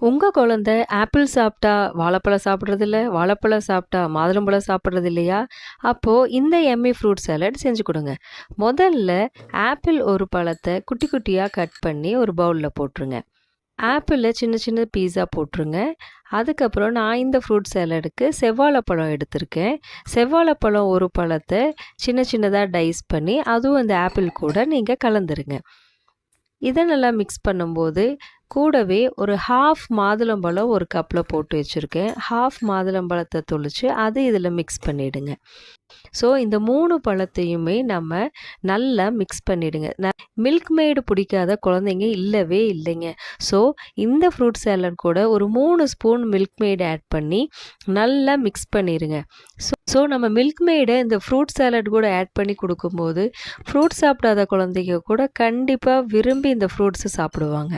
உங்க குழந்தை ஆப்பிள் சாப்பிட்டா வாழைப்பழம் சாப்பிட்றதில்ல, வாழைப்பழம் சாப்பிட்டா மாதுளம்பழம் சாப்பிட்றது இல்லையா? அப்போ இந்த எம்மி ஃப்ரூட் சாலட் செஞ்சு கொடுங்க. முதல்ல ஆப்பிள் ஒரு பழத்தை குட்டி குட்டியாக கட் பண்ணி ஒரு பவுலில் போட்டுருங்க. ஆப்பிளில் சின்ன சின்ன பீஸா போட்டுருங்க. அதுக்கப்புறம் நான் இந்த ஃப்ரூட் சாலடுக்கு செவ்வாழைப்பழம் எடுத்திருக்கேன். செவ்வாழைப்பழம் ஒரு பழத்தை சின்ன சின்னதாக டைஸ் பண்ணி அதுவும் அந்த ஆப்பிள் கூட நீங்கள் கலந்துருங்க. இதை நல்லா மிக்ஸ் பண்ணும்போது கூடவே ஒரு ஹாஃப் மாதுளம்பழம் ஒரு கப்பில் போட்டு வச்சுருக்கேன். ஹாஃப் மாதுளம்பழத்தை தொளிச்சு அது இதில் மிக்ஸ் பண்ணிவிடுங்க. ஸோ இந்த 3 பழத்தையுமே நம்ம நல்லா மிக்ஸ் பண்ணிவிடுங்க. மில்க் மெய்டு பிடிக்காத குழந்தைங்க இல்லவே இல்லைங்க. ஸோ இந்த ஃப்ரூட் சாலட் கூட ஒரு 3 ஸ்பூன் மில்க் மெய்டு ஆட் பண்ணி நல்லா மிக்ஸ் பண்ணிடுங்க. ஸோ நம்ம மில்க் மெய்டை இந்த ஃப்ரூட் சாலட் கூட ஆட் பண்ணி கொடுக்கும்போது ஃப்ரூட் சாப்பிடாத குழந்தைங்க கூட கண்டிப்பாக விரும்பி இந்த ஃப்ரூட்ஸை சாப்பிடுவாங்க.